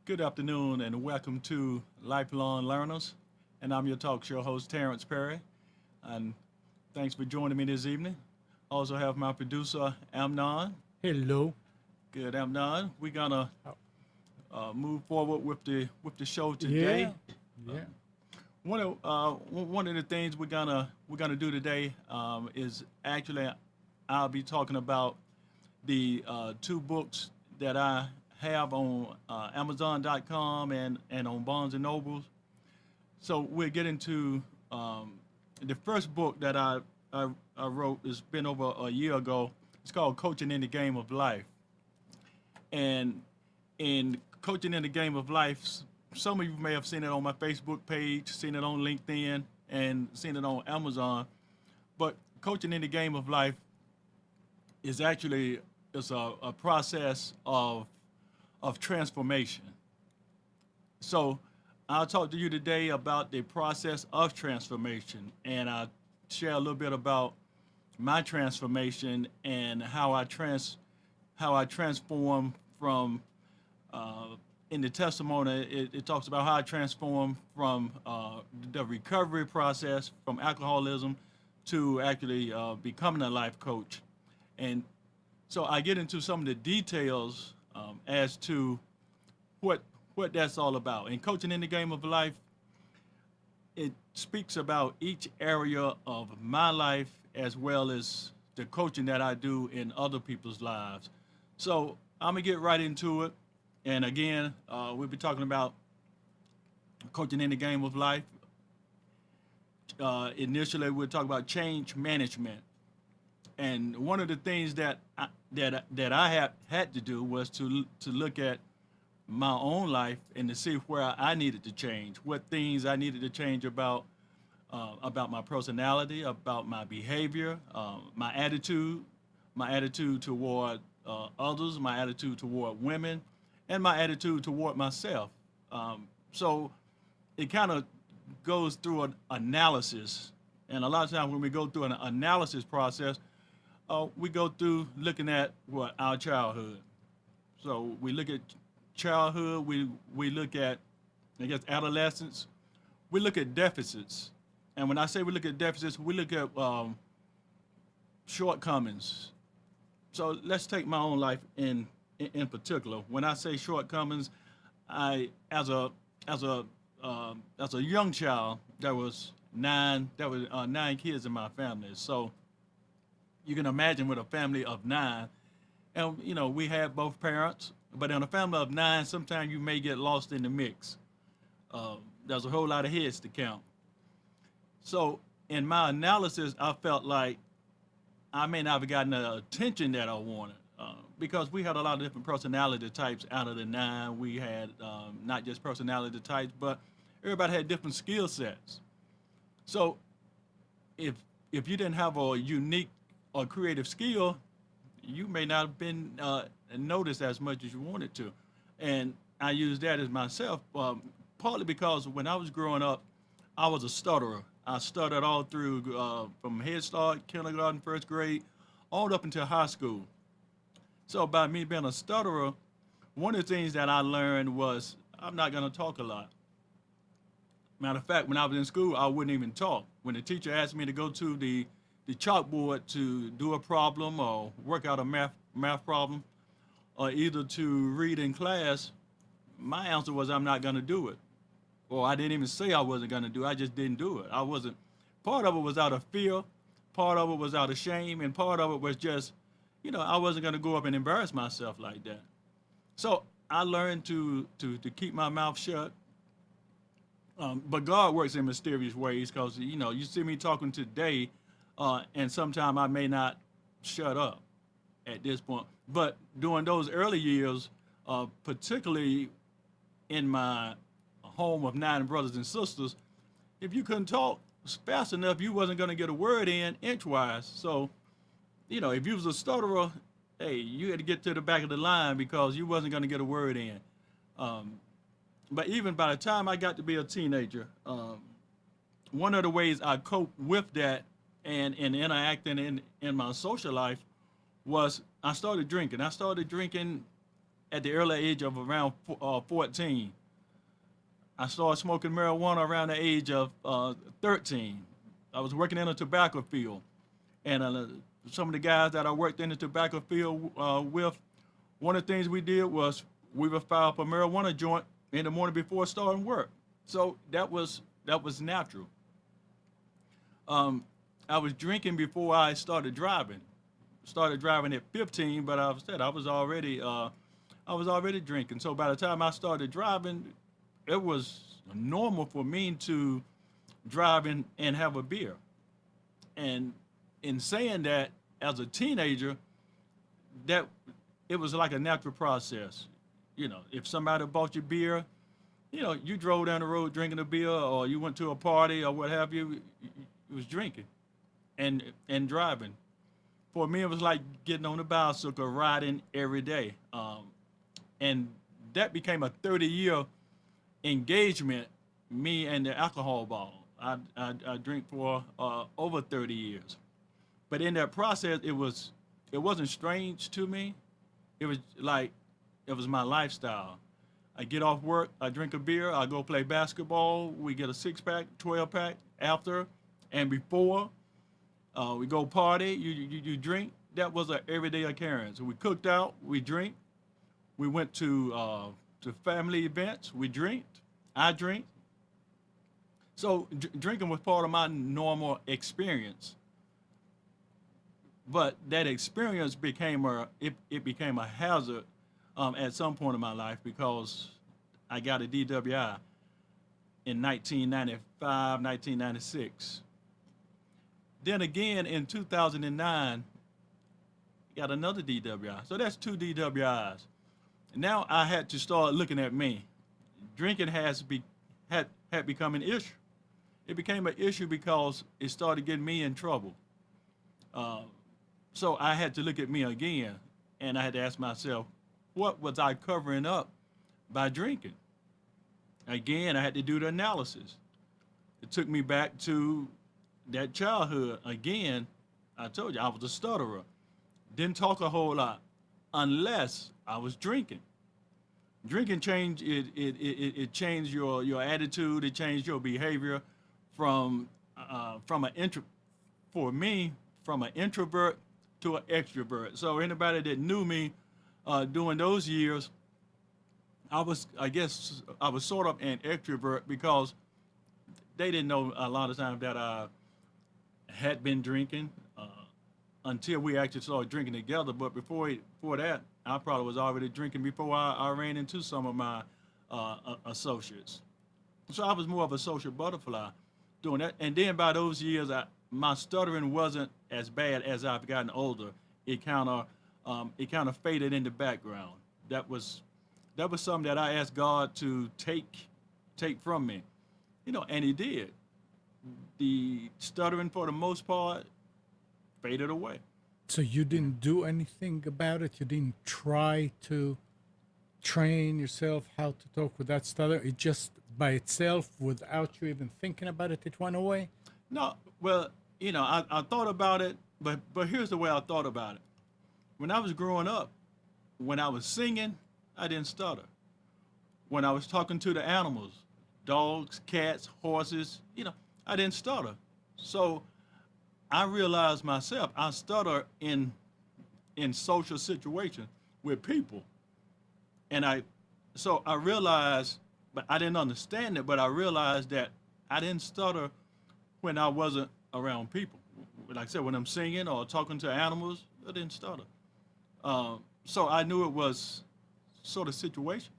Good afternoon and welcome to Lifelong Learners. And I'm your talk show host, Terrence Perry. And thanks for joining me this evening. Also have my producer, Amnon. Hello. Good, Amnon. We're gonna Oh, move forward with the show today. yeah, yeah. One of the things we're gonna do today is actually I'll be talking about the two books that I have on Amazon.com and on Barnes and Nobles. So we'll get into the first book that I wrote. It's been over a year ago. It's called Coaching in the Game of Life. And in Coaching in the Game of Life, some of you may have seen it on my Facebook page, seen it on LinkedIn, and seen it on Amazon. But Coaching in the Game of Life is actually it's a process of transformation. So I'll talk to you today about the process of transformation, and I'll share a little bit about my transformation and how I transform from in the testimony. It talks about how I transformed from the recovery process from alcoholism to actually becoming a life coach, and so I get into some of the details as to what what that's all about. And coaching in the game of life, it speaks about each area of my life as well as the coaching that I do in other people's lives. So I'm gonna get right into it. And again, we'll be talking about coaching in the game of life. Initially, we'll talk about change management. And one of the things that I had to do was to look at my own life and to see where I needed to change, what things I needed to change about my personality, about my behavior, my attitude toward others, my attitude toward women, and my attitude toward myself. So it kind of goes through an analysis, and a lot of times when we go through an analysis process, we go through looking at what our childhood. So we look at childhood. We look at, I guess, adolescence. We look at deficits, and when I say we look at deficits, we look at shortcomings. So let's take my own life in particular. When I say shortcomings, I as a young child, there was nine kids in my family. So you can imagine with a family of nine, and we had both parents, but in a family of nine, sometimes you may get lost in the mix. There's a whole lot of heads to count. So in my analysis, I felt like I may not have gotten the attention that I wanted because we had a lot of different personality types out of the nine. We had not just personality types, but everybody had different skill sets. So if you didn't have a unique or creative skill, you may not have been noticed as much as you wanted to. And I use that as myself, partly because when I was growing up, I was a stutterer. I stuttered all through from Head Start, kindergarten, first grade, all up until high school. So by me being a stutterer, one of the things that I learned was I'm not going to talk a lot. Matter of fact, when I was in school, I wouldn't even talk. When the teacher asked me to go to the chalkboard to do a problem or work out a math problem, or either to read in class, my answer was I'm not going to do it. Or I didn't even say I wasn't going to do it. I just didn't do it. I wasn't. Part of it was out of fear, part of it was out of shame, and part of it was just, I wasn't going to go up and embarrass myself like that. So I learned to keep my mouth shut. But God works in mysterious ways because, you see me talking today, and sometimes I may not shut up at this point. But during those early years, particularly in my home of nine brothers and sisters, if you couldn't talk fast enough, you wasn't going to get a word in inchwise. So, if you was a stutterer, hey, you had to get to the back of the line because you wasn't going to get a word in. Um, but even by the time I got to be a teenager, one of the ways I coped with that and interacting in my social life was I started drinking. I started drinking at the early age of around 14. I started smoking marijuana around the age of 13. I was working in a tobacco field, and some of the guys that I worked in the tobacco field with, one of the things we did was we would fire up a marijuana joint in the morning before starting work. So that was natural. Um, I was drinking before I started driving. Started driving at 15, but I was already drinking. So by the time I started driving, it was normal for me to drive and have a beer. And in saying that, as a teenager, that it was like a natural process. If somebody bought you beer, you drove down the road drinking a beer, or you went to a party or what have you, you was drinking and driving. For me, it was like getting on a bicycle, riding every day, and that became a 30-year engagement. Me and the alcohol bottle. I drink for over 30 years, but in that process, it wasn't strange to me. It was like it was my lifestyle. I get off work, I drink a beer, I go play basketball. We get a 6 pack, 12 pack after and before. We go party. You drink. That was an everyday occurrence. We cooked out. We drink. We went to family events. We drink. I drink. So drinking was part of my normal experience. But that experience it became a hazard at some point in my life because I got a DWI in 1995, 1996. Then again in 2009, got another DWI. So that's two DWIs. Now I had to start looking at me. Drinking had become an issue. It became an issue because it started getting me in trouble. Uh, so I had to look at me again, and I had to ask myself, what was I covering up by drinking? Again, I had to do the analysis. It took me back to that childhood. Again, I told you I was a stutterer. Didn't talk a whole lot unless I was drinking. Drinking changed it changed your attitude. It changed your behavior from an intro for me from an introvert to an extrovert. So anybody that knew me during those years, I guess I was sort of an extrovert because they didn't know a lot of times that I had been drinking until we actually started drinking together. But before that, I probably was already drinking before I ran into some of my associates. So I was more of a social butterfly doing that. And then by those years, my stuttering wasn't as bad as I've gotten older. It kind of faded in the background. That was that was something that I asked God to take from me, and He did. The stuttering, for the most part, faded away. So you didn't do anything about it? You didn't try to train yourself how to talk with that stutter? It just by itself, without you even thinking about it, it went away? No, well, I thought about it, but here's the way I thought about it. When I was growing up, when I was singing, I didn't stutter. When I was talking to the animals, dogs, cats, horses, I didn't stutter. So I realized myself I stutter in social situations with people, and I realized, but I didn't understand it. But I realized that I didn't stutter when I wasn't around people. Like I said, when I'm singing or talking to animals, I didn't stutter. So I knew it was sort of situation.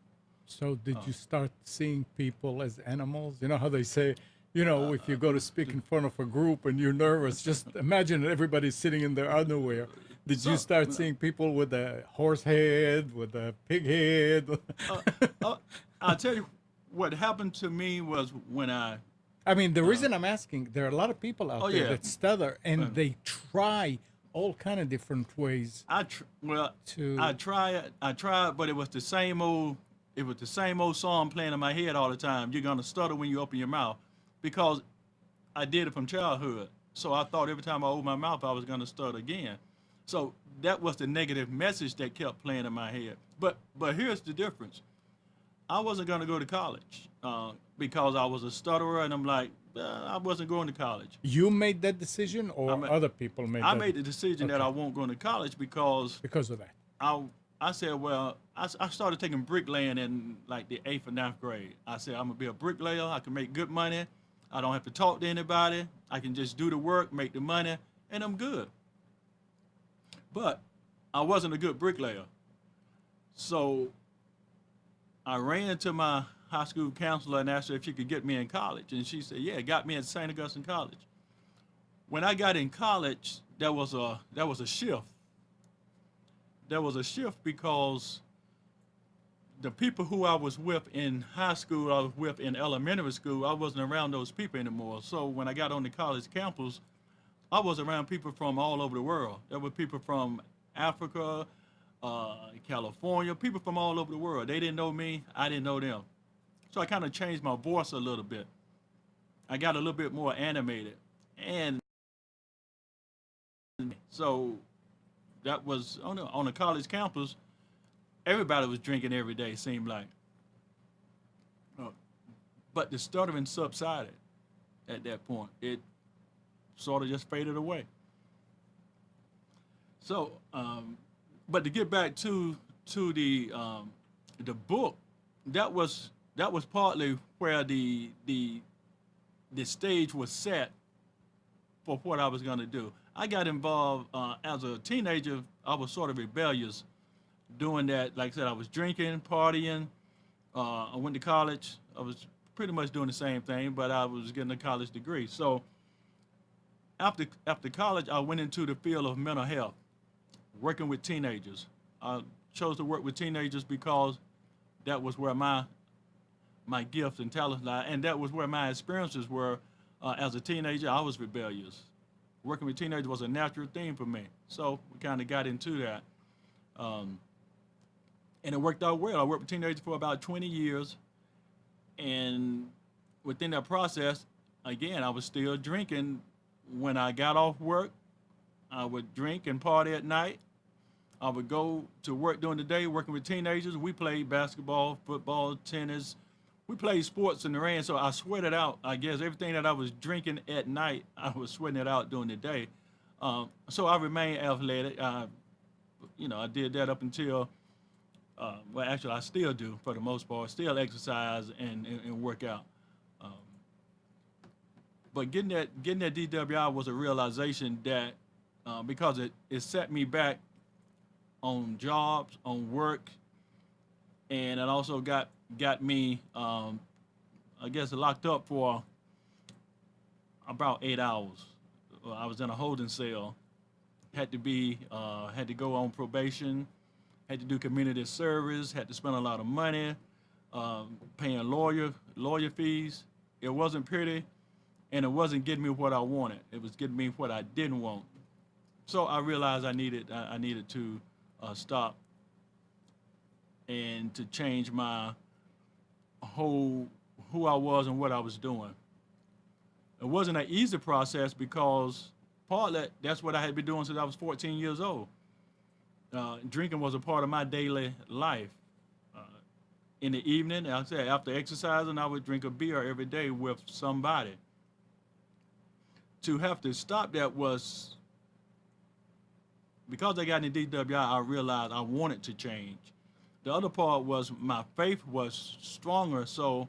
So did Uh, you start seeing people as animals? You know how they say, uh, if you go to speak in front of a group and you're nervous, just imagine that everybody's sitting in their underwear. Did you so start seeing people with a horse head, with a pig head? uh, uh, I'll tell you what happened to me was when I I mean, the uh, reason I'm asking, there are a lot of people oh out there yeah. that stutter uh, and they try all kind of different ways well, I to. try it. I tried, but it was the same old. It was the same old song playing in my head all the time. You're gonna stutter when you open your mouth, because I did it from childhood. So I thought every time I opened my mouth, I was gonna stutter again. So that was the negative message that kept playing in my head. But here's the difference. I wasn't going to go to college because I was a stutterer, and I'm like, I wasn't going to college. You made that decision, I or ma- other people made I that? made the decision that Okay, I won't go to college because because of that. I I said, well, I started taking bricklaying in like the eighth or ninth grade. I said, I'm gonna be a bricklayer. I can make good money. I don't have to talk to anybody. I can just do the work, make the money, and I'm good. But I wasn't a good bricklayer. So I ran to my high school counselor and asked her if she could get me in college. And she said, yeah, got me at St. Augustine College. When I got in college, there was a shift. There was a shift because the people who I was with in high school, I was with in elementary school, I wasn't around those people anymore. So when I got on the college campus, I was around people from all over the world. There were people from Africa, California, people from all over the world. They didn't know me, I didn't know them. So I kind of changed my voice a little bit. I got a little bit more animated. And so that was on the college campus, everybody was drinking every day, seemed like. Uh, but the stuttering subsided at that point. It sort of just faded away. So, but to get back to the book, that was partly where the stage was set for what I was going to do. I got involved as a teenager. I was sort of rebellious, doing that. Like I said, I was drinking, partying. I went to college. I was pretty much doing the same thing, but I was getting a college degree. So after college, I went into the field of mental health, working with teenagers. I chose to work with teenagers because that was where my gifts and talents lie, and that was where my experiences were. As a teenager, I was rebellious. Working with teenagers was a natural thing for me, so we kind of got into that, um, and it worked out well. I worked with teenagers for about 20 years, and within that process, again, I was still drinking. When I got off work, I would drink and party at night. I would go to work during the day working with teenagers. We played basketball, football, tennis. We played sports in the rain, so I sweated out. I guess everything that I was drinking at night, I was sweating it out during the day. So I remained athletic. I did that up until, well, actually, I still do for the most part. Still exercise and work out. Um, but getting that DWI was a realization that because it set me back on jobs, on work, and it also got me, I guess, locked up for about 8 hours. I was in a holding cell. Had to go on probation. Had to do community service. Had to spend a lot of money, paying lawyer fees. It wasn't pretty, and it wasn't getting me what I wanted. It was getting me what I didn't want. So I realized I needed to stop and to change my whole who I was and what I was doing. It wasn't an easy process because partly that's what I had been doing since I was 14 years old. Drinking was a part of my daily life. Uh, in the evening, like I said, after exercising, I would drink a beer every day with somebody. To have to stop that was because I got in DWI. I realized I wanted to change. The other part was my faith was stronger. So,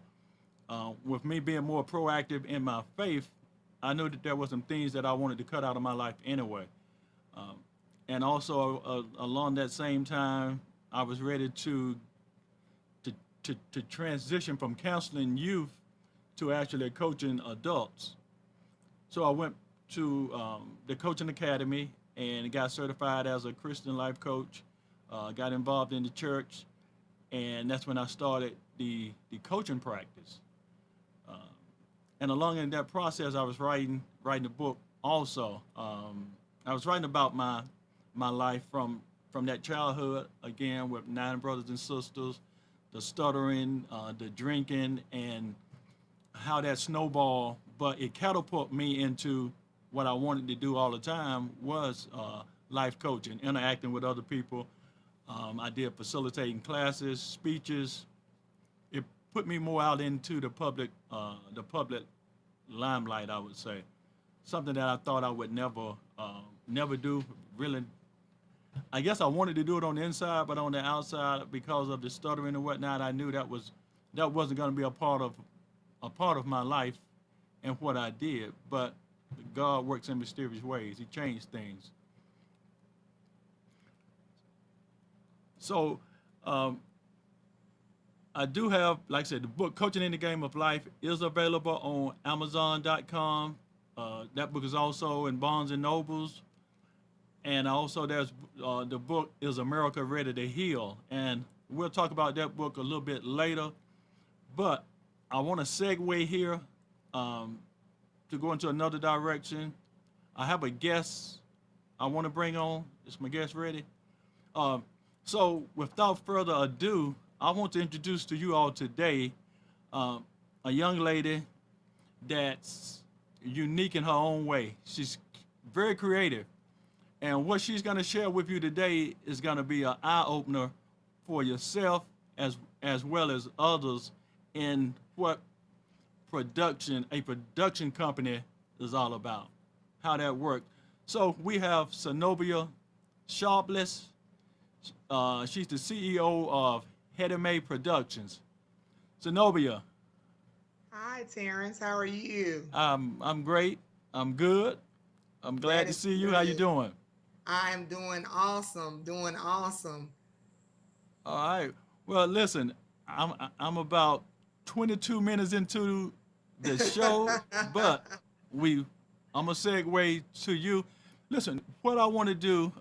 with me being more proactive in my faith, I knew that there were some things that I wanted to cut out of my life anyway. Um, and also, along that same time, I was ready to, to transition from counseling youth to actually coaching adults. So I went to the coaching academy and got certified as a Christian life coach. Got involved in the church, and that's when I started the coaching practice. Uh, and along in that process, I was writing a book also. I was writing about my life from that childhood again with 9 brothers and sisters, the stuttering, the drinking, and how that snowball. But it catapulted me into what I wanted to do all the time was life coaching, interacting with other people. I did facilitating classes, speeches. It put me more out into the public limelight, I would say. Something that I thought I would never do. Really, I guess I wanted to do it on the inside, but on the outside, because of the stuttering and whatnot, I knew that wasn't going to be a part of my life and what I did. But God works in mysterious ways. He changed things. So um, I do have, like I said, the book "Coaching in the Game of Life" is available on Amazon.com. That book is also in Barnes and Nobles, and also there's the book is "America Ready to Heal," and we'll talk about that book a little bit later. But I want to segue here um, to go into another direction. I have a guest I want to bring on. Is my guest ready? Um, so, without further ado, I want to introduce to you all today um, a young lady that's unique in her own way. She's very creative, and what she's going to share with you today is going to be an eye opener for yourself as well as others in what a production company is all about, how that works. So we have Sonobia Sharpless. She's the CEO of Head Productions. Zenobia, Hi, Terrence. How are you? I'm great. I'm good. I'm glad That to is see you. How you good. doing? I am doing awesome, doing awesome. All right. Well, listen, I'm about 22 minutes into the show, but we I'm gonna segue to you. Listen, what I want to do.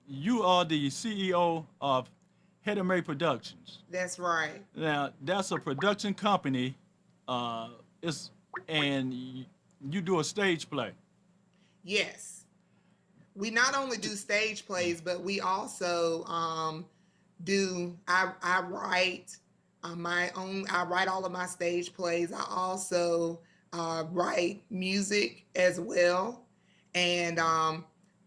You are the CEO of Head Productions. That's right. Now, that's a production company. It's and you do a stage play. Yes. We not only do stage plays, but we also I write I write all of my stage plays. I also write music as well. And I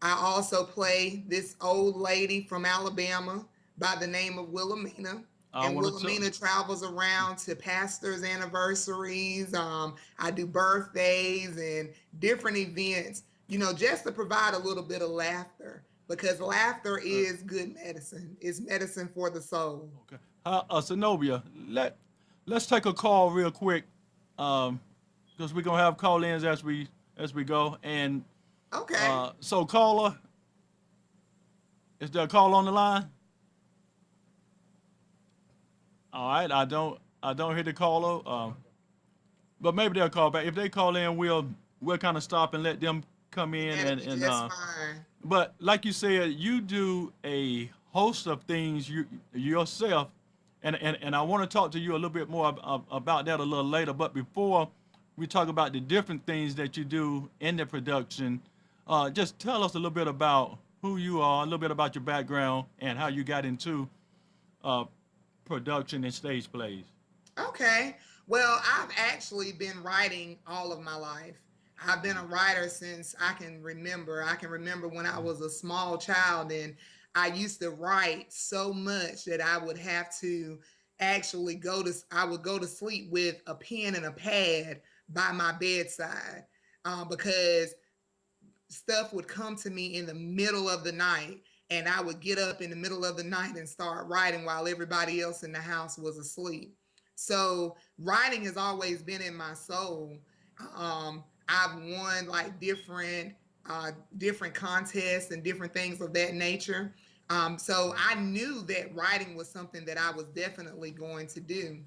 also play this old lady from Alabama by the name of Wilhelmina. I And want to tell. Wilhelmina travels around to pastors' anniversaries. I do birthdays and different events, just to provide a little bit of laughter, because laughter Uh, is good medicine. It's medicine for the soul. okay. Zenobia, let's take a call real quick, um, because we're gonna have call-ins as we go. And Okay. so, caller, is there a call on the line? All right. I don't hear the caller. But maybe they'll call back. If they call in, we'll kind of stop and let them come in That'll and be and just fine. but like you said, you do a host of things yourself, and I want to talk to you a little bit more about that a little later. But before we talk about the different things that you do in the production, just tell us a little bit about who you are, a little bit about your background, and how you got into uh, production and stage plays. Okay. Well, I've actually been writing all of my life. I've been a writer since I can remember. I can remember when I was a small child, and I used to write so much that I would have to I would go to sleep with a pen and a pad by my bedside, because stuff would come to me in the middle of the night, and I would get up in the middle of the night and start writing while everybody else in the house was asleep. So writing has always been in my soul. I've won like different contests and different things of that nature. So I knew that writing was something that I was definitely going to do.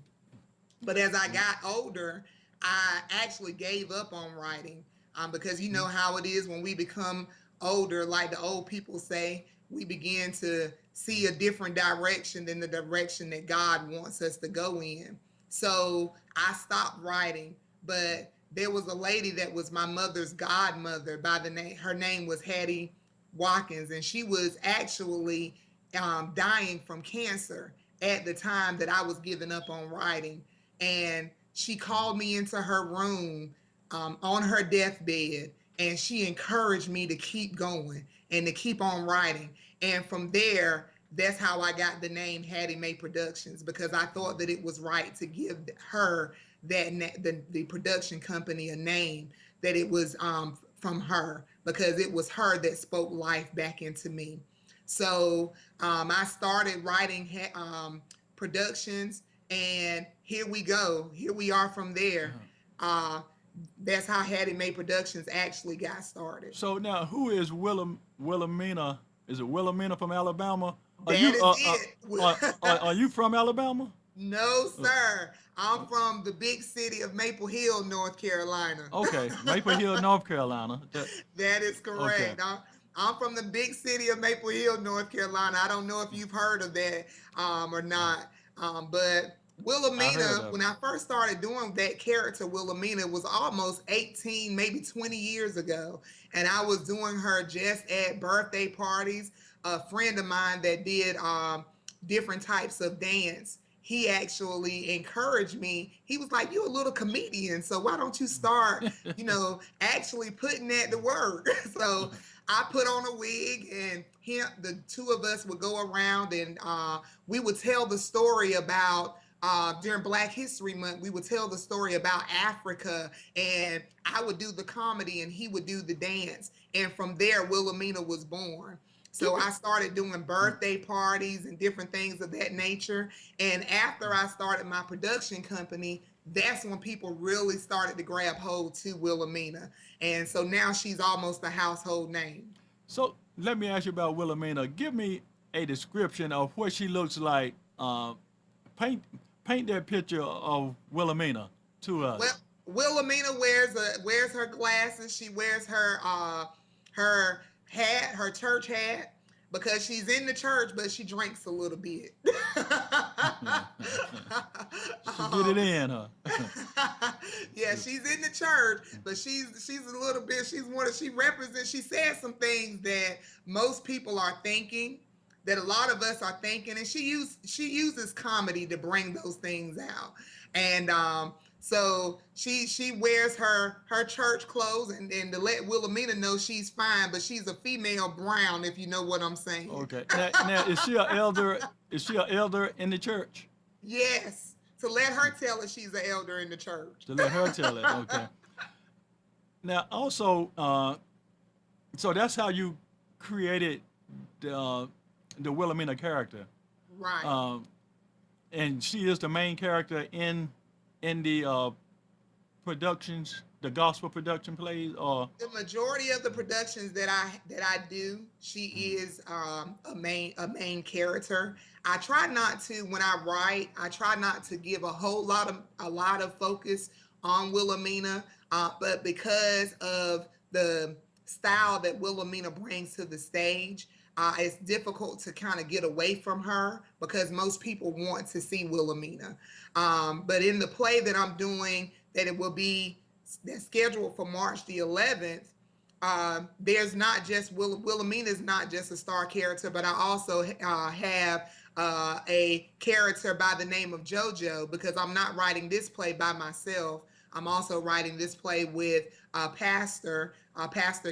But as I got older, I actually gave up on writing, because you know how it is when we become older, like the old people say, we begin to see a different direction than the direction that God wants us to go in. So I stopped writing, but there was a lady that was my mother's godmother by the name, her name was Hattie Watkins, and she was actually dying from cancer at the time that I was giving up on writing. And she called me into her room on her deathbed, and she encouraged me to keep going and to keep on writing. And from there, that's how I got the name Hattie Mae Productions, because I thought that it was right to give her the production company a name, that it was from her, because it was her that spoke life back into me. So I started writing productions, and here we go. Here we are from there. Uh-huh. Uh, that's how Hattie Mae Productions actually got started. So now, who is Wilhelmina? Is it Wilhelmina from Alabama? Are That you is it. are you from Alabama? No, Uh, sir. I'm from the big city of Maple Hill, North Carolina. Okay, Maple Hill, North Carolina. That is Okay, correct. I'm from the big city of Maple Hill, North Carolina. I don't know if you've heard of that or not. But I heard Wilhelmina, of when I first started doing that character, Wilhelmina, was almost 18, maybe 20 years ago. And I was doing her just at birthday parties. A friend of mine that did different types of dance, he actually encouraged me. He was like, "You a little comedian, so why don't you start, it. actually putting that to work?" So I put on a wig, and the two of us would go around, and we would tell the story about. During Black History Month, we would tell the story about Africa, and I would do the comedy, and he would do the dance. And from there, Wilhelmina was born. Give So me. I started doing birthday parties and different things of that nature. And after I started my production company, that's when people really started to grab hold to Wilhelmina. And so now she's almost a household name. So let me ask you about Wilhelmina. Give me a description of what she looks like. Paint paint that picture of Wilhelmina to Well, us. Wilhelmina wears her glasses. She wears her hat, her church hat, because she's in the church, but she drinks a little bit. She get it um, in, huh? yeah, she's in the church, but she's a little bit. She represents. She says some things that most people are thinking, that a lot of us are thinking, and she uses comedy to bring those things out. And so she wears her church clothes, and to let Wilhelmina know she's fine, but she's a female brown, if you know what I'm saying. Okay. Now is she an elder? Is she an elder in the church? Yes, to let her tell her she's an elder in the church. To let her tell it. Okay. Now also, so that's how you created the Wilhelmina character, Right. um, and she is the main character in the productions, the gospel production plays, or The majority of the productions that I do, she is a main character. I try not to, when I write, I try not to give a lot of focus on Wilhelmina, but because of the style that Wilhelmina brings to the stage, it's difficult to kind of get away from her, because most people want to see Wilhelmina. But in the play that I'm doing, that it will be that's scheduled for March the 11th, there's not just Wilhelmina is not just a star character, but I also have a character by the name of JoJo, because I'm not writing this play by myself. I'm also writing this play with Pastor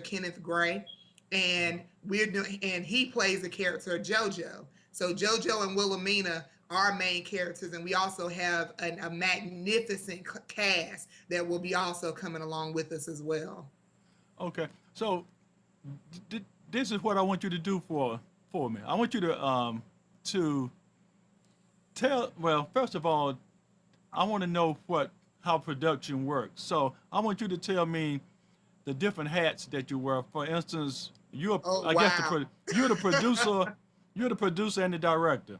Kenneth Gray, and he plays the character JoJo. So JoJo and Wilhelmina are main characters, and we also have a magnificent cast that will be also coming along with us as well. okay. So this is what I want you to do for me. I want you to tell. Well, first of all, I want to know what how production works. So I want you to tell me the different hats that you wear. For instance, Oh, I guess wow. you're the producer, you're the producer and the director.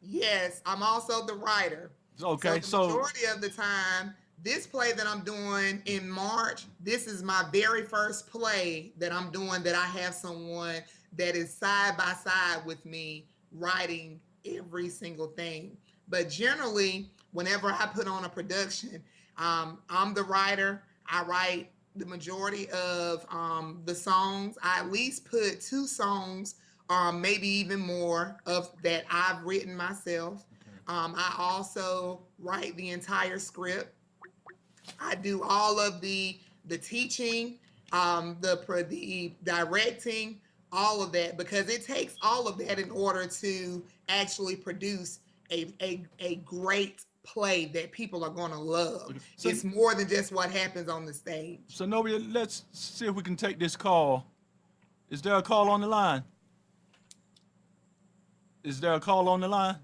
Yes, I'm also the writer. So Okay, the so majority of the time, this play that I'm doing in March, this is my very first play that I'm doing, that I have someone that is side by side with me writing every single thing. But generally, whenever I put on a production, I'm the writer. I write the majority of the songs. I at least put two songs, maybe even more, of that I've written myself. okay, I also write the entire script. I do all of the teaching. the directing, all of that, because it takes all of that in order to actually produce a great play that people are going to love. Okay. It's more than just what happens on the stage. So Novia, let's see if we can take this call. Is there a call on the line? Is there a call on the line?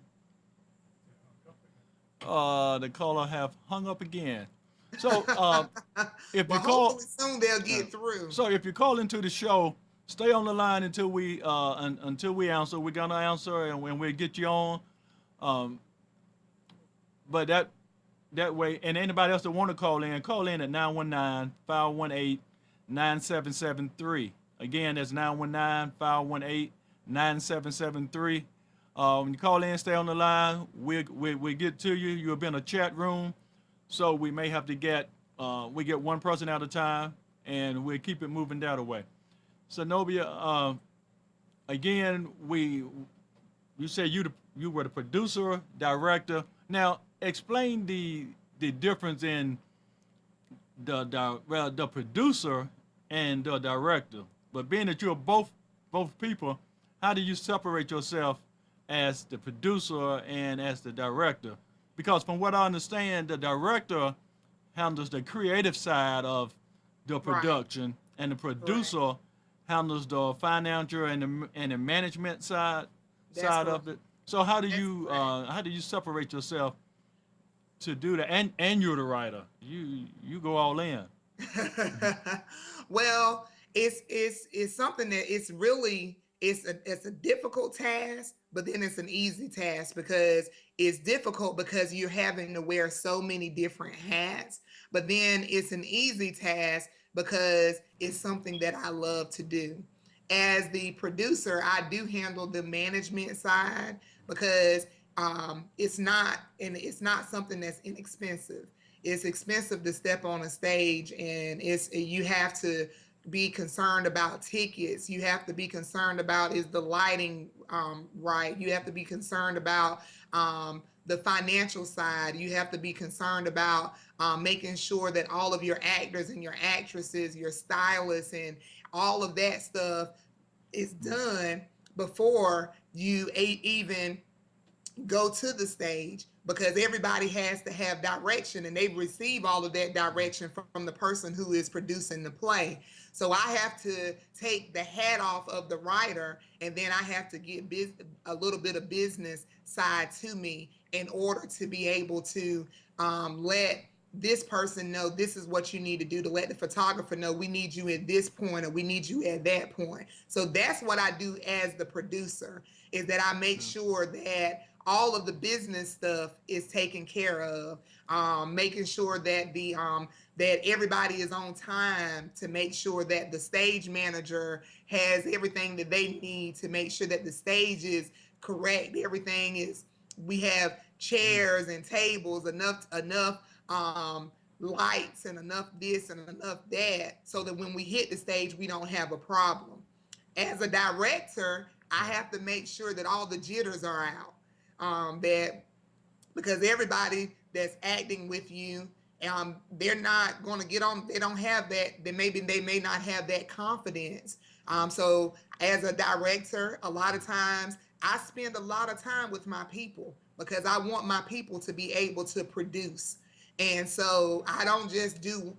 The caller have hung up again. So if you Well, hopefully call, soon they'll uh, get through. so if you call into the show, stay on the line until until we answer. We're gonna answer and when we get you on. Um, but that way, and anybody else that want to call in at 919-518-9773. Again, that's 919-518-9773. When you call in, stay on the line. We get to you. You'll be in a chat room, so we may have to we get one person at a time, and we'll keep it moving that way. So Nobia, again, you said you were the producer, director. Now explain the difference in the producer and the director. But being that you're both people, how do you separate yourself as the producer and as the director? Because from what I understand, the director handles the creative side of the Right. production, and the Correct. producer handles the financial and the management That's side correct. of it. So That's correct. how do you separate yourself to do that? And you're the writer. You go all in. Well, it's something that it's really it's a difficult task, but then it's an easy task because it's difficult because you're having to wear so many different hats, but then it's an easy task because it's something that I love to do. As the producer, I do handle the management side because it's not something that's inexpensive. It's expensive to step on a stage, and it's you have to be concerned about tickets. You have to be concerned about is the lighting right. You have to be concerned about the financial side. You have to be concerned about making sure that all of your actors and your actresses, your stylists, and all of that stuff is done before you even go to the stage, because everybody has to have direction and they receive all of that direction from the person who is producing the play. So I have to take the hat off of the writer, and then I have to get a little bit of business side to me in order to be able to let this person know this is what you need to do, to let the photographer know we need you at this point or we need you at that point. So that's what I do as the producer, is that I make sure that all of the business stuff is taken care of, making sure that that everybody is on time, to make sure that the stage manager has everything that they need to make sure that the stage is correct. Everything is, we have chairs and tables, enough lights and enough this and enough that, so that when we hit the stage we don't have a problem. As a director, I have to make sure that all the jitters are out. That because everybody that's acting with you, they're not going to get on. They don't have that. They may not have that confidence. So as a director, a lot of times I spend a lot of time with my people because I want my people to be able to produce. And so I don't just do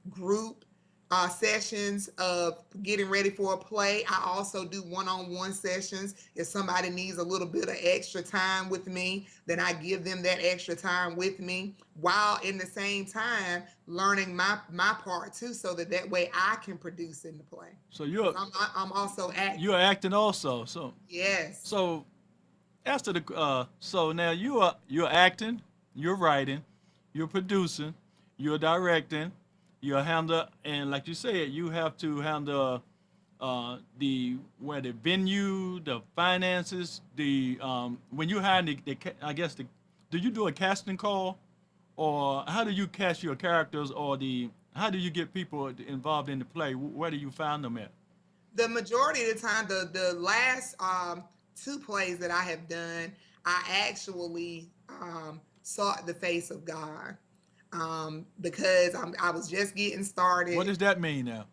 group sessions of getting ready for a play. I also do one-on-one sessions. If somebody needs a little bit of extra time with me, then I give them that extra time with me, while in the same time learning my part too, so that way I can produce in the play. So Because I'm also you're acting. acting also. Yes. So after the so now you're acting, you're writing, you're producing, you're directing, you're handle, and like you said, you have to handle the venue, the finances, the when you hire I guess do you do a casting call, or how do you cast your characters, or the how do you get people involved in the play? Where do you find them at? The majority of the time, the last two plays that I have done, I actually sought the face of God, because I was just getting What started. does that mean now?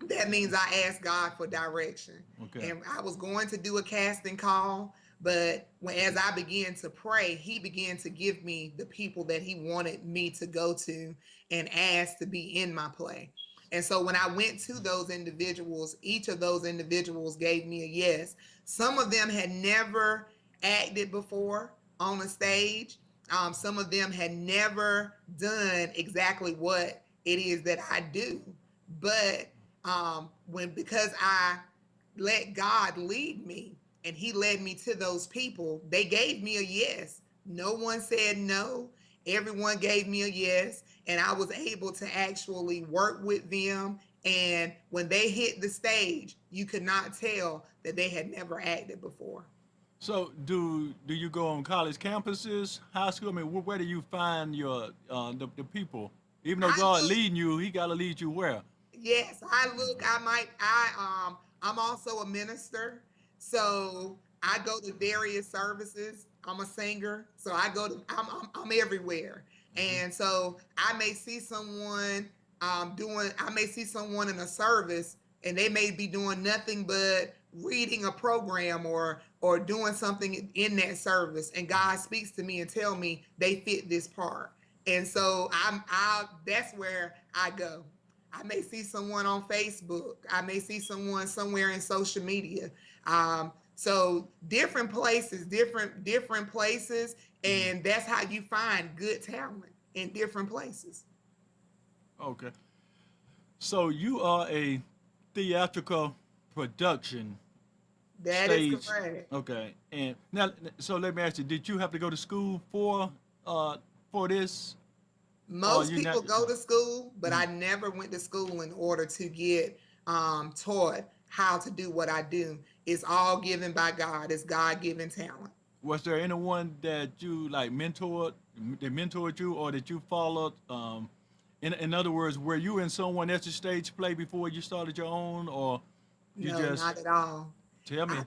That means I asked God for direction. Okay. And I was going to do a casting call, but as I began to pray, He began to give me the people that He wanted me to go to and ask to be in my play. And so when I went to those individuals, each of those individuals gave me a yes. Some of them had never acted before on a stage. Some of them had never done exactly what it is that I do. But when because I let God lead me and He led me to those people, they gave me a yes. No one said no. Everyone gave me a yes, and I was able to actually work with them. And when they hit the stage, you could not tell that they had never acted before. So do you go on college campuses, high school? I mean, where do you find your the people? Even though I God look leading you, He got to lead you where? Yes, I'm also a minister. So I go to various services. I'm a singer. So I'm everywhere. Hmm. And so I may see someone in a service and they may be doing nothing but reading a program or doing something in that service, and God speaks to me and tell me they fit this part. And so I that's where I go. I may see someone on Facebook. I may see someone somewhere in social media. So different places, Hmm. and that's how you find good talent in different places. Okay. So you are a theatrical production That is stage. correct. Okay. And now, so let me ask you: did you have to go to school uh for this, or Most you not? people go to school, but Mhm. I never went to school in order to get taught how to do what I do. It's all given by God. It's God given talent. Was there anyone that you like mentored, that mentored you, or that you followed? In other words, were you in someone else's stage play before you started your own, or you No, just not at all. tell me?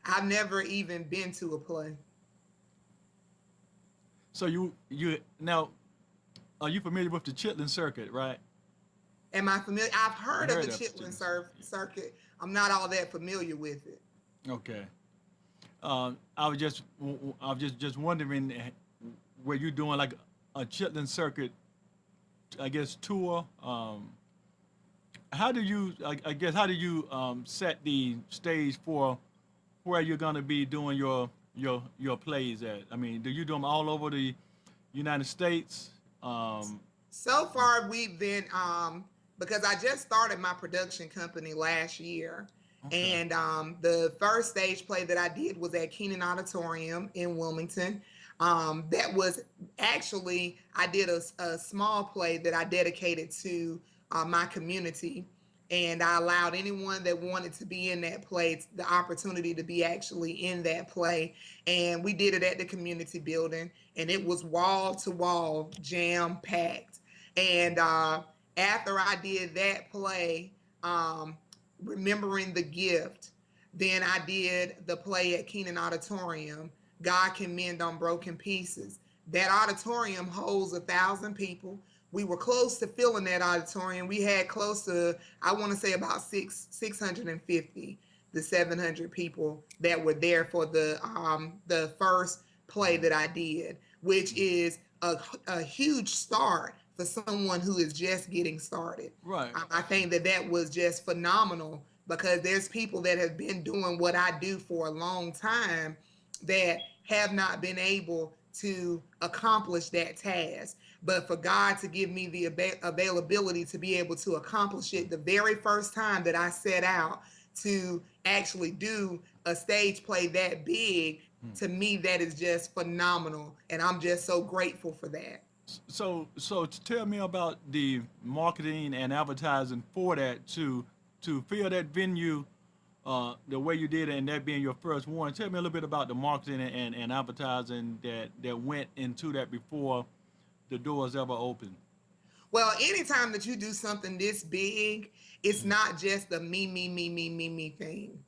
I've never even been to a play. So you now are you familiar with the Chitlin circuit, right? Am I familiar? I've I heard of the heard of the Chitlin Chitlin circuit. circuit. I'm not all that familiar with it. Yeah. Okay. I was just wondering, were you doing like a Chitlin circuit, I guess tour? How do you, I guess, how do you set the stage for where you're gonna be doing your plays at? I mean, do you do them all over the United States? Um, So far, we've been because I just started my production company last year, okay. and the first stage play that I did was at Keenan Auditorium in Wilmington. That was actually I did a small play that I dedicated to my community, and I allowed anyone that wanted to be in that play the opportunity to be actually in that play. And we did it at the community building, and it was wall to wall, jam packed. And after I did that play, um, remembering the gift, then I did the play at Keenan Auditorium, God Can Mend on Broken Pieces. That auditorium holds 1,000 people. We were close to filling that auditorium. We had close to, I want to say about 650 the 700 people that were there for the first play that I did, which is a huge start for someone who is just getting started. Right. I think that was just phenomenal because there's people that have been doing what I do for a long time that have not been able to accomplish that task. But for God to give me the availability to be able to accomplish it the very first time that I set out to actually do a stage play that big, to me, that is just phenomenal. And I'm just so grateful for that. So tell me about the marketing and advertising for that to fill that venue the way you did it, and that being your first one. Tell me a little bit about the marketing and advertising that went into that before the doors ever opened. Well, anytime that you do something this big, it's not just the me thing.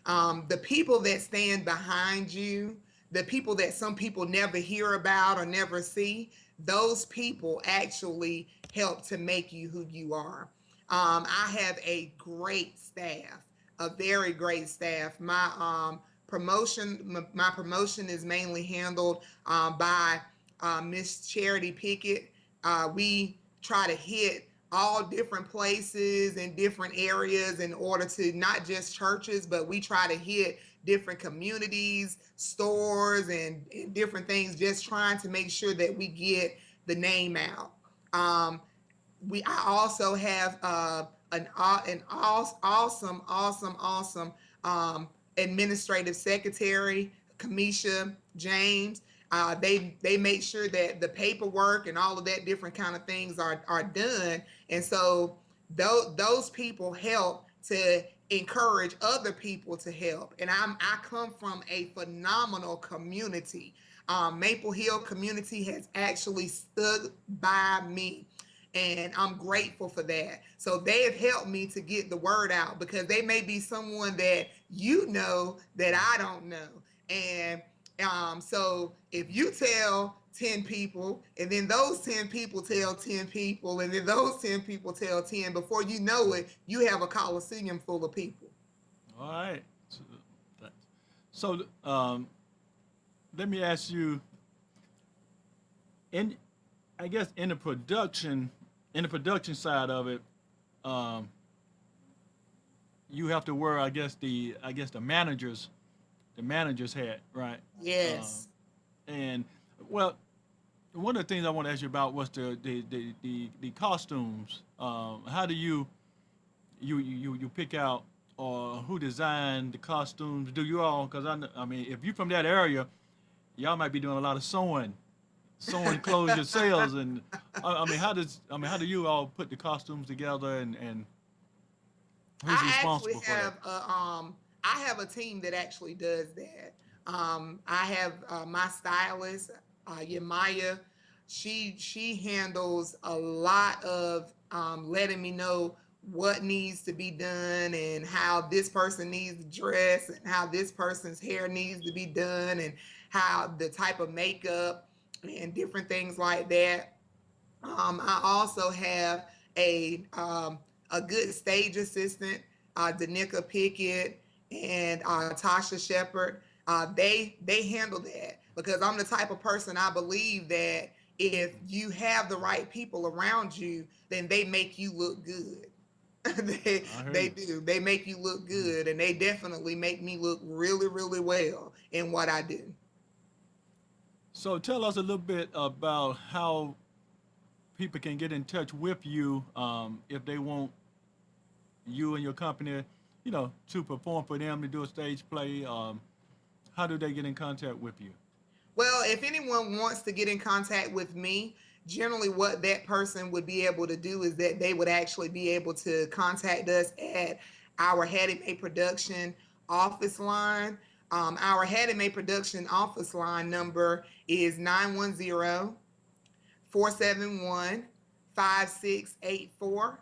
The people that stand behind you, the people that some people never hear about or never see, those people actually help to make you who you are. I have a great staff, a very great staff. My promotion is mainly handled by Miss Charity Pickett. We try to hit all different places and different areas in order to not just churches, but we try to hit different communities, stores, and different things, just trying to make sure that we get the name out. Um, I also have an awesome administrative secretary, Kamisha James. They make sure that the paperwork and all of that different kind of things are done, and so those people help to encourage other people to help. And I come from a phenomenal community. Maple Hill community has actually stood by me, and I'm grateful for that. So they have helped me to get the word out, because they may be someone that you know that I don't know. And so if you tell 10 people, and then those 10 people tell 10 people, and then those 10 people tell 10, before you know it, you have a coliseum full of people. All right. So, let me ask you, in I guess in the production side of it, um, you have to wear, the managers hat, right? Um, Yes. and well, one of the things I want to ask you about was the costumes. How do you pick out, or who designed the costumes? Do you all? Because I mean, if you're from that area, y'all might be doing a lot of sewing clothes yourselves. And how do you all put the costumes together, and who's I actually responsible for that? I have a team that actually does that. I have my stylist, Yamaya. She handles a lot of letting me know what needs to be done, and how this person needs to dress, and how this person's hair needs to be done, and how the type of makeup and different things like that. I also have a good stage assistant, Danica Pickett and Tasha Shepard. They handle that, because I'm the type of person, I believe that if you have the right people around you, then they make you look good. I hear They you. do. They make you look Mhm. good, and they definitely make me look really, really well in what I do. So tell us a little bit about how people can get in touch with you, if they want you and your company, to perform for them, to do a stage play. How do they get in contact with you? Well, if anyone wants to get in contact with me, generally what that person would be able to do is that they would actually be able to contact us at our Hattie Mae Production office line. Our Hattie Mae Production office line number is 910-471 5684.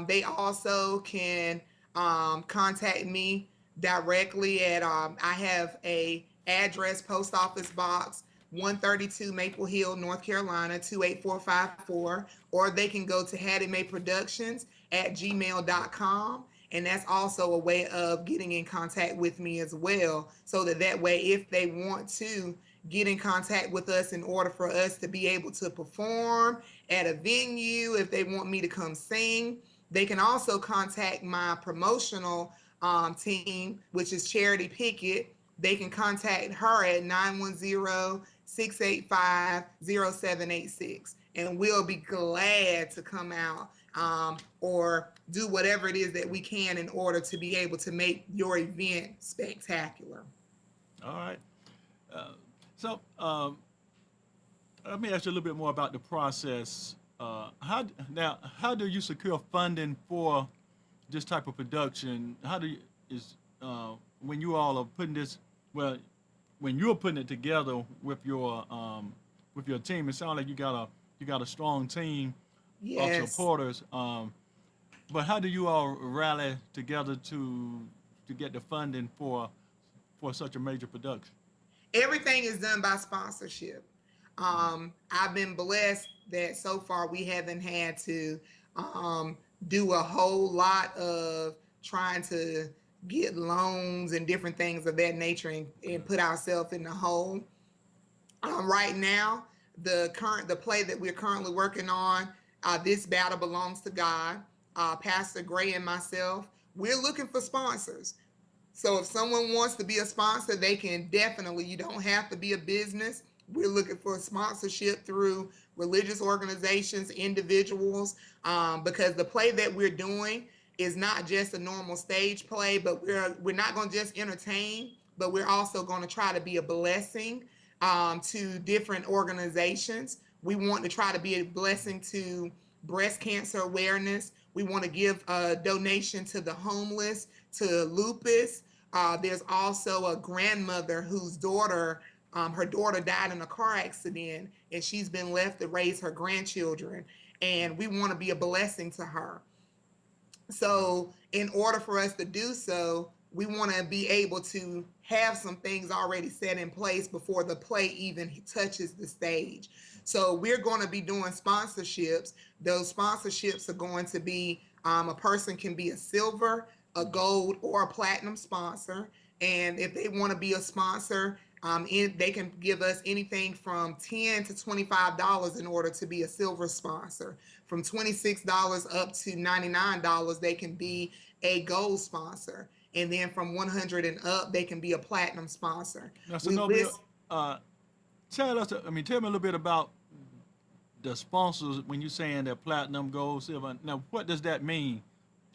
They also can contact me directly at I have a address, post office box 132 Maple Hill, North Carolina 28454, or they can go to Hattie Mae Productions at gmail.com. And that's also a way of getting in contact with me as well, so that way, if they want to get in contact with us in order for us to be able to perform at a venue, if they want me to come sing, they can also contact my promotional team, which is Charity Pickett. They can contact her at 910-685-0786, and we'll be glad to come out or do whatever it is that we can in order to be able to make your event spectacular. All right. Uh, so let me ask you a little bit more about the process. How do you secure funding for this type of production? How do you is when you all are putting this well when you're putting it together with your team? It sounds like you got a strong team of Yes. supporters. But how do you all rally together to get the funding for such a major production? Everything is done by sponsorship. I've been blessed that so far we haven't had to do a whole lot of trying to get loans and different things of that nature, and put ourselves in the hole. Right now, the play that we're currently working on, this battle belongs to God. Pastor Gray and myself, we're looking for sponsors. So if someone wants to be a sponsor, they can definitely. You don't have to be a business. We're looking for sponsorship through religious organizations, individuals, because the play that we're doing is not just a normal stage play, but we're not going to just entertain, but we're also going to try to be a blessing to different organizations. We want to try to be a blessing to breast cancer awareness. We want to give a donation to the homeless, to lupus. There's also a grandmother whose daughter, her daughter died in a car accident, and she's been left to raise her grandchildren. And we want to be a blessing to her. So, in order for us to do so, we want to be able to have some things already set in place before the play even touches the stage. So, we're going to be doing sponsorships. Those sponsorships are going to be, a person can be a silver, a gold, or a platinum sponsor. And if they want to be a sponsor, they can give us anything from $10 to $25 in order to be a silver sponsor. From $26 up to $99, they can be a gold sponsor. And then from 100 and up, they can be a platinum sponsor. Now, We Zenobia, list. tell me a little bit about the sponsors when you're saying that platinum, gold, silver. Now, what does that mean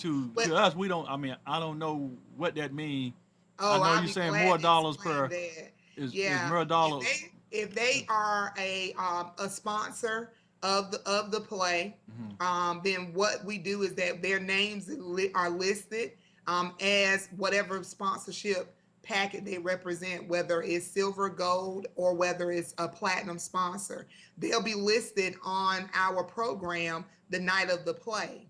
But to us? We don't. I mean, I don't know what that means. I oh, know I'll you're be saying glad more to dollars explain per that. is Yeah, more if dollars. they are a sponsor of the play, Mhm. then what we do is that their names are listed as whatever sponsorship packet they represent, whether it's silver, gold, or whether it's a platinum sponsor. They'll be listed on our program the night of the play,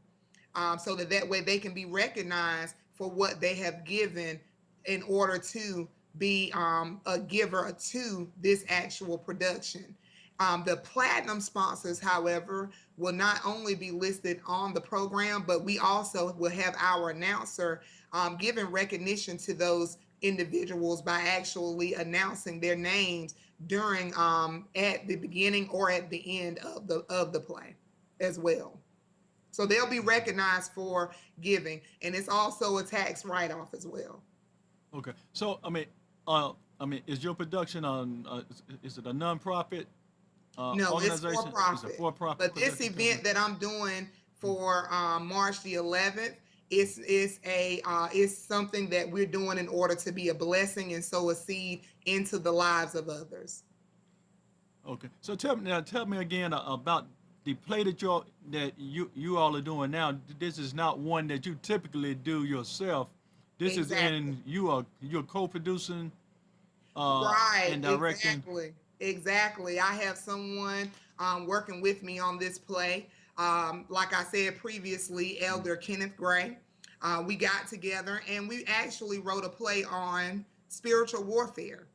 so that way they can be recognized for what they have given in order to be a giver to this actual production. The platinum sponsors, however, will not only be listed on the program, but we also will have our announcer giving recognition to those individuals by actually announcing their names during at the beginning or at the end of the play as well. So they'll be recognized for giving, and it's also a tax write-off as well. Okay. So is your production on? Is it a nonprofit No, it's for organization? Is it a profit. for-profit But this production company? event that I'm doing for March the 11th is something that we're doing in order to be a blessing and sow a seed into the lives of others. Okay. So tell me again about the play that you all are doing now. This is not one that you typically do yourself. This is Exactly. in you're co-producing Right, and directing. exactly, exactly. I have someone working with me on this play. Like I said previously, Elder Kenneth Gray. We got together and we actually wrote a play on spiritual warfare.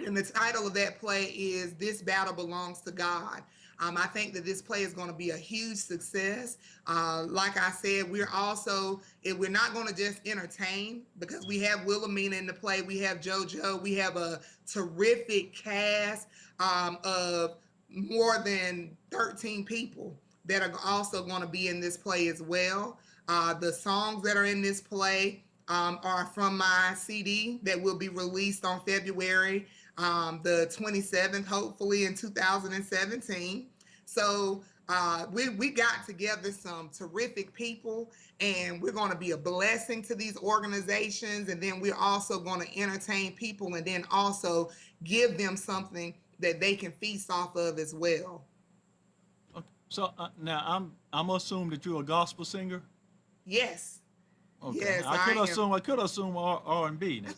And the title of that play is This Battle Belongs to God. I think that this play is going to be a huge success. Like I said, we're not going to just entertain because we have Wilhelmina in the play, we have JoJo, we have a terrific cast of more than 13 people that are also going to be in this play as well. The songs that are in this play are from my CD that will be released on February the 27th, hopefully in 2017. So we got together some terrific people, and we're going to be a blessing to these organizations. And then we're also going to entertain people and then also give them something that they can feast off of as well. Okay. So now I'm assume that you're a gospel singer. Yes, Okay. yes, I could I am. assume R&B now,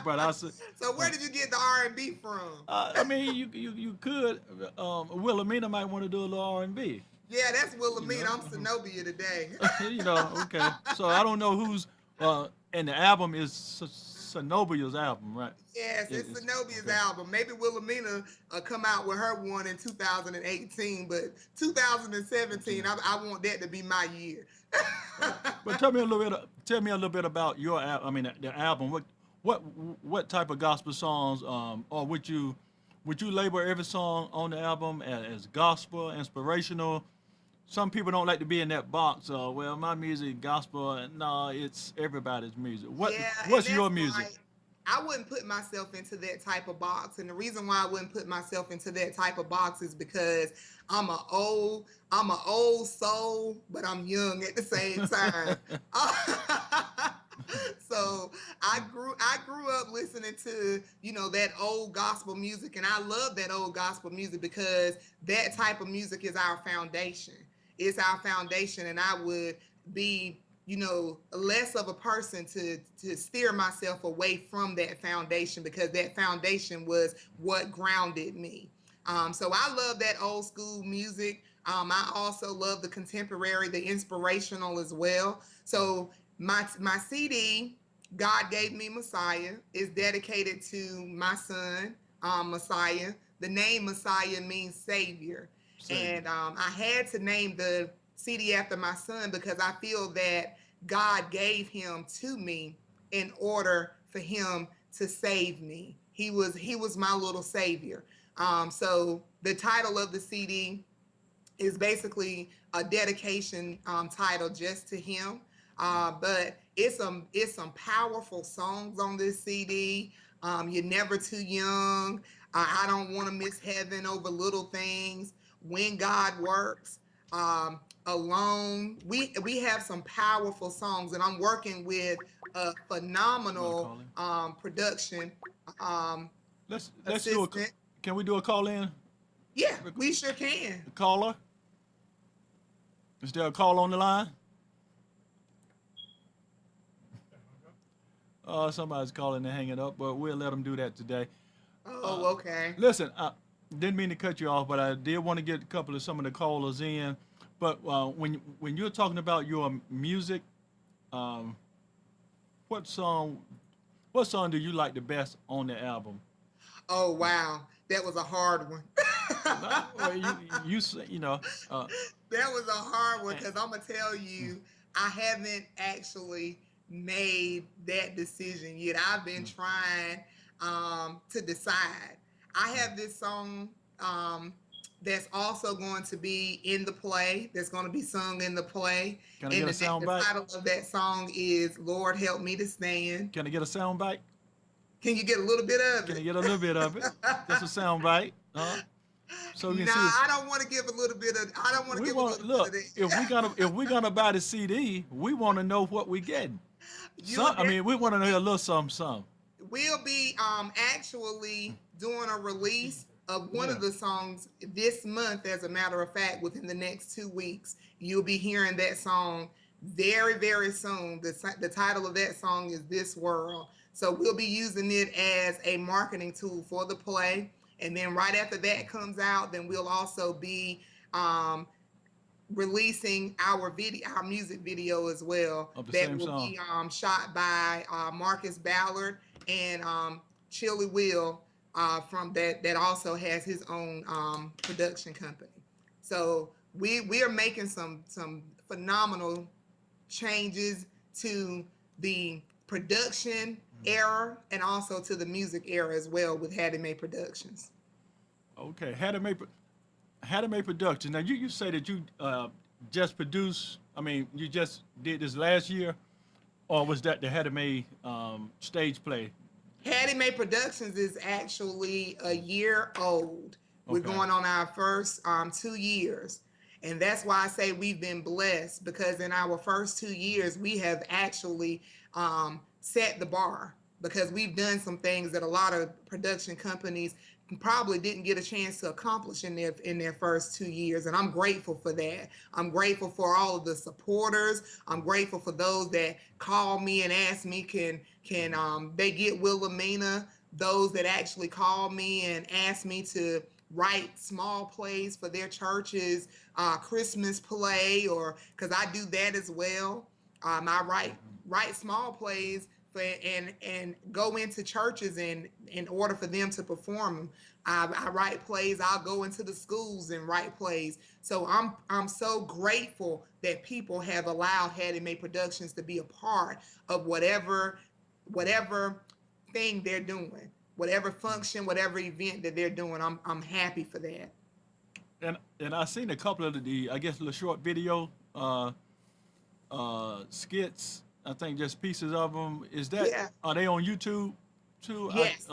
but I said. So where did you get the R&B from? I mean, you could. Wilhelmina might want to do a little R&B. Yeah, that's You Wilhelmina. know, I'm Sonobia today. Okay. So I don't know who's and the album is Sonobia's album, right? Yes, it's It's Zenobia's okay. album. Maybe Wilhelmina come out with her one in 2018, but 2017, I want that to be my year. But tell me a little bit about your I mean the album. What what type of gospel songs or would you label every song on the album as gospel, inspirational? Some people don't like to be in that box. Well, my music gospel. No, it's everybody's music. Yeah, and What's your that's music? why I wouldn't put myself into that type of box. And the reason why I wouldn't put myself into that type of box is because I'm a old soul, but I'm young at the same time. So I grew up listening to, that old gospel music, and I love that old gospel music because that type of music is our foundation. It's our foundation, and I would be, less of a person to steer myself away from that foundation, because that foundation was what grounded me. So I love that old school music. I also love the contemporary, the inspirational as well. So my CD, God Gave Me Messiah, is dedicated to my son, Messiah. The name Messiah means Savior, Savior. and I had to name the CD after my son because I feel that God gave him to me in order for him to save me. He was my little savior. So the title of the CD is basically a dedication title just to him. But it's some powerful songs on this CD. You're Never Too Young. I Don't Want to Miss Heaven Over Little Things. When God Works. Alone. We have some powerful songs, and I'm working with a You want to phenomenal call in? production um, Let's do a. assistant. Can we do a call in? Yeah, we sure can. Caller? Is there a call on the line? Somebody's calling and hanging up, but we'll let them do that today. Uh, Oh, okay. Listen, I didn't mean to cut you off, but I did want to get a couple of some of the callers in. But when you're talking about your music, um, what song what song do you like the best on the album? Oh, wow. That was a hard one. Not, well, you know, uh, That was a hard one eh, because I'm gonna tell you, I haven't actually made that decision yet. I've been mm, trying to decide. I have this song that's also going to be in the play. That's going to be sung in the play, can I and get a the sound bite? title of that song is "Lord Help Me to Stand." Can I get a sound bite? Can you get a little bit of Can I it? get a little bit of it? Just a sound bite, so we can Nah, see. I don't want to give a little bit of. I don't want to We give a want little bit of look that. if we're gonna buy the CD, we want to know what we getting. You'll I mean, we want to definitely know a get. little something, something. We'll be actually doing a release of one Yeah. of the songs this month. As a matter of fact, within the next 2 weeks, you'll be hearing that song very, very soon. The title of that song is "This World." So we'll be using it as a marketing tool for the play. And then right after that comes out, then we'll also be um, releasing our music video as well, Of the that same will song. be shot by Marcus Ballard and Chili Will, from that also has his own production company. So we are making some phenomenal changes to the production era and also to the music era as well with Hattie Mae Productions. Okay, how to make production. Now you say that you just produced. I mean, you just did this last year, or was that the Hattie Mae stage play? Hattie Mae Productions is actually a year old. We're Okay. going on our first 2 years. And that's why I say we've been blessed, because in our first 2 years, we have actually set the bar, because we've done some things that a lot of production companies probably didn't get a chance to accomplish in their first 2 years. And I'm grateful for that. I'm grateful for all of the supporters. I'm grateful for those that call me and ask me, can they get Wilhelmina? Those that actually call me and ask me to write small plays for their churches, Christmas play, or because I do that as well. I write small plays and go into churches and in order for them to perform them. I write plays. I'll go into the schools and write plays. So I'm so grateful that people have allowed Hattie Mae Productions to be a part of whatever thing they're doing, whatever function, whatever event that they're doing. I'm happy for that. And I seen a couple of the, I guess, the short video skits. I think just pieces of them. Is that, Yeah. are they on YouTube too? Yes.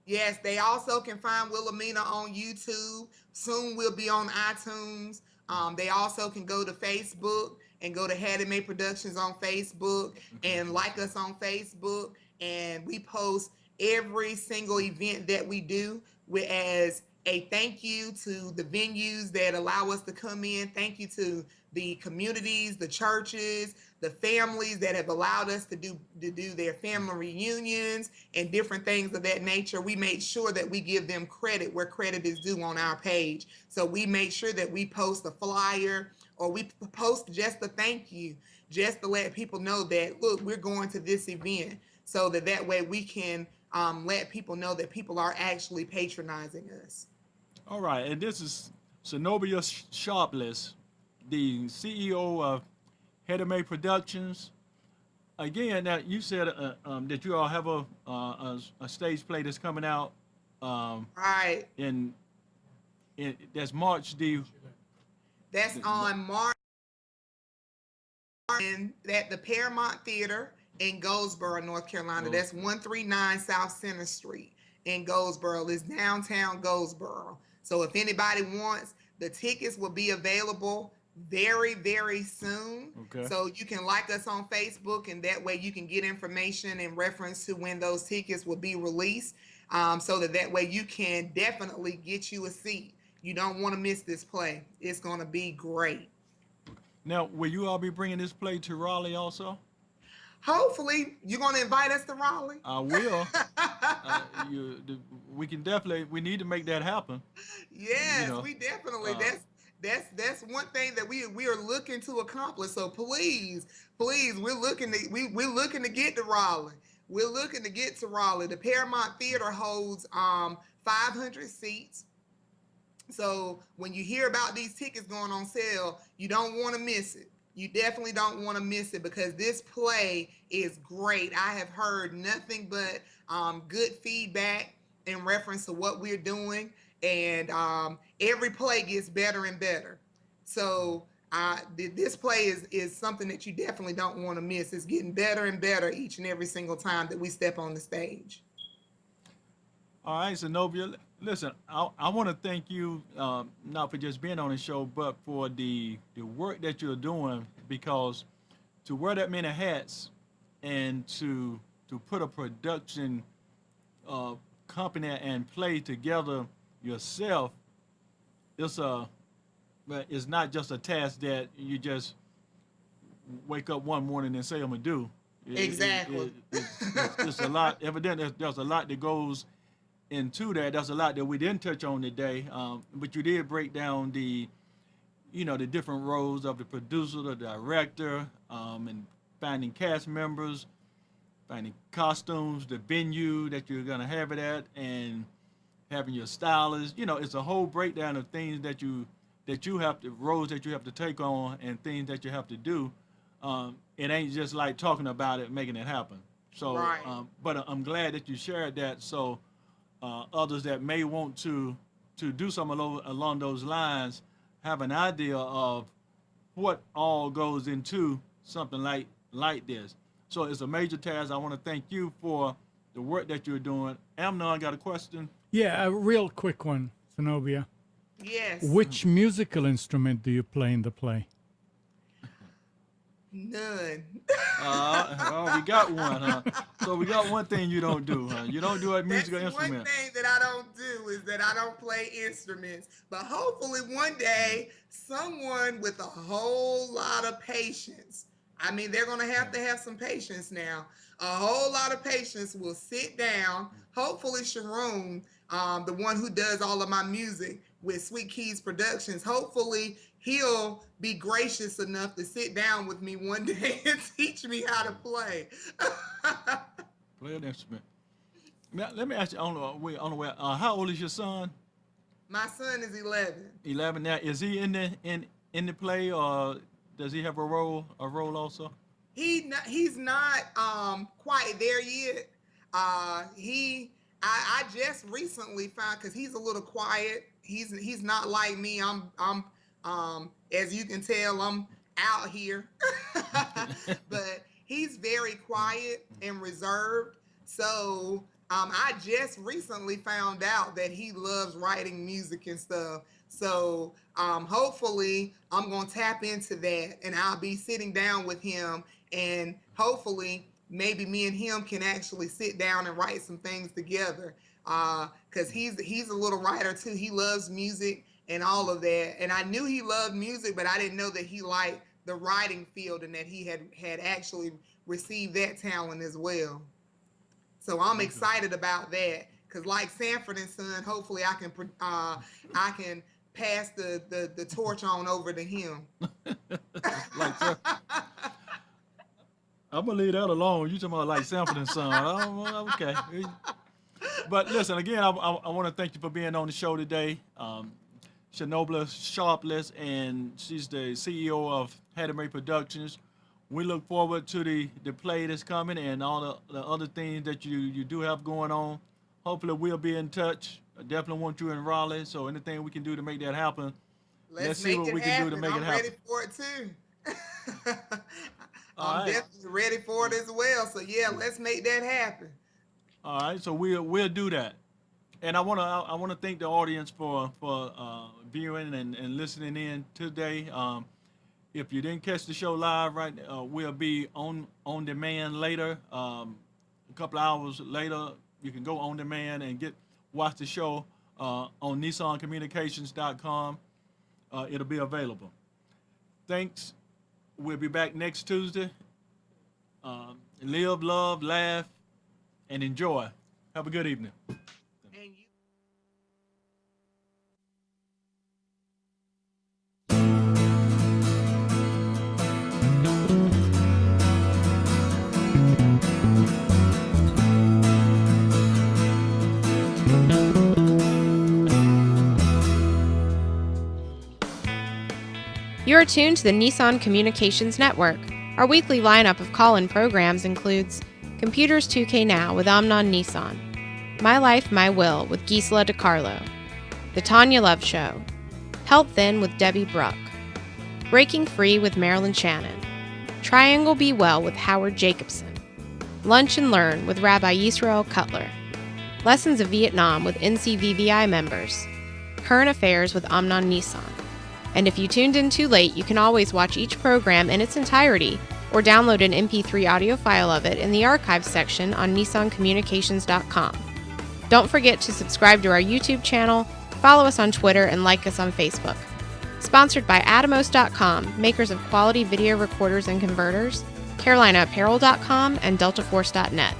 Yes, they also can find Wilhelmina on YouTube. Soon we'll be on iTunes. They also can go to Facebook and go to Hattie Mae Productions on Facebook and like us on Facebook. And we post every single event that we do as a thank you to the venues that allow us to come in. Thank you to the communities, the churches, the families that have allowed us to do their family reunions and different things of that nature. We make sure that we give them credit where credit is due on our page. So we make sure that we post a flyer or we post just a thank you, just to let people know that, look, we're going to this event, so that way we can let people know that people are actually patronizing us. All right, and this is Sonobia Sharpless, the CEO of Hattie Mae Productions. Again, that you said that you all have a stage play that's coming out Right. in that's March That's on March at the Paramount Theater in Goldsboro, North Carolina. oh, That's 139 South Center Street in Goldsboro. It's downtown Goldsboro. So if anybody wants, the tickets will be available very, very soon. okay. So you can like us on Facebook, and that way you can get information in reference to when those tickets will be released, so that way you can definitely get you a seat. You don't want to miss this play. It's going to be great. Now, will you all be bringing this play to Raleigh also? Hopefully, you're going to invite us to Raleigh. I will. We can definitely. We need to make that happen. You Yes, know. we definitely. Uh, That's one thing that we are looking to accomplish. So please, please, we're looking to get to Raleigh. We're looking to get to Raleigh. The Paramount Theater holds 500 seats. So when you hear about these tickets going on sale, you don't want to miss it. You definitely don't want to miss it because this play is great. I have heard nothing but good feedback in reference to what we're doing, and every play gets better and better. So this play is something that you definitely don't want to miss. It's getting better and better each and every single time that we step on the stage. all right, Zenobia. Listen, I want to thank you not for just being on the show, but for the work that you're doing, because to wear that many hats and to put a production uh, company and play together yourself, it's a but it's not just a task that you just wake up one morning and say I'm gonna do. Exactly. It's a lot. Evidently, there's a lot that goes into that. There's a lot that we didn't touch on today, but you did break down the different roles of the producer, the director, and finding cast members, finding costumes, the venue that you're gonna have it at, and having your stylist. It's a whole breakdown of things that you have to roles that you have to take on and things that you have to do. It ain't just like talking about it, making it happen. So, Right. but I'm glad that you shared that. So others that may want to do something along those lines have an idea of what all goes into something like this. So it's a major task. I want to thank you for the work that you're doing. Amnon got a question. Yeah, a real quick one, Zenobia. Yes. Which musical instrument do you play in the play? None. Oh, we got one, huh? So we got one thing you don't do, huh? You don't do a That's musical one instrument. thing that I don't do is that I don't play instruments. But hopefully one day someone with a whole lot of patience. I mean, they're gonna have some patience now. A whole lot of patience will sit down. Hopefully Sharon, the one who does all of my music with Sweet Keys Productions, hopefully he'll be gracious enough to sit down with me one day and teach me how to play. Play an instrument. Now, let me ask you on the way. How old is your son? My son is 11. 11. Now, is he in the play, or does he have a role also? He's not quite there yet. He I just recently found, because he's a little quiet. He's not like me. I'm as you can tell, I'm out here. But he's very quiet and reserved. So I just recently found out that he loves writing music and stuff. So hopefully I'm gonna tap into that, and I'll be sitting down with him, and hopefully maybe me and him can actually sit down and write some things together. Because he's a little writer too. He loves music and all of that. And I knew he loved music, but I didn't know that he liked the writing field and that he had actually received that talent as well. So I'm Okay. excited about that. Because like Sanford and Son, hopefully I can pass the torch on over to him. Like, sir, I'm gonna leave that alone. You talking about like Sanford and Son? Okay. But listen, again, I want to thank you for being on the show today. Sonobia Sharpless, and she's the CEO of Hattie Mae Productions. We look forward to the play that's coming and all the other things that you do have going on. Hopefully, we'll be in touch. I definitely want you in Raleigh, so anything we can do to make that happen, let's Let's see make what it we can do to happen. make it I'm ready happen. for it too. All I'm right. definitely ready for it as well. So yeah, let's make that happen. All right, so we'll do that. And I wanna thank the audience for viewing and listening in today. If you didn't catch the show live, right, we'll be on demand later. A couple of hours later, you can go on demand and watch the show on NissanCommunications.com. It'll be available. Thanks. We'll be back next Tuesday. Live, love, laugh, and enjoy. Have a good evening. And you. You're tuned to the Nissan Communications Network. Our weekly lineup of call-in programs includes Computers 2K Now with Amnon Nissan, My Life, My Will with Gisela DiCarlo, The Tanya Love Show, Health Then with Debbie Bruck, Breaking Free with Marilyn Shannon, Triangle Be Well with Howard Jacobson, Lunch and Learn with Rabbi Yisrael Cutler, Lessons of Vietnam with NCVVI members, Current Affairs with Amnon Nissan. And if you tuned in too late, you can always watch each program in its entirety or download an MP3 audio file of it in the archives section on NissanCommunications.com. Don't forget to subscribe to our YouTube channel, follow us on Twitter, and like us on Facebook. Sponsored by Atomos.com, makers of quality video recorders and converters, CarolinaApparel.com, and DeltaForce.net.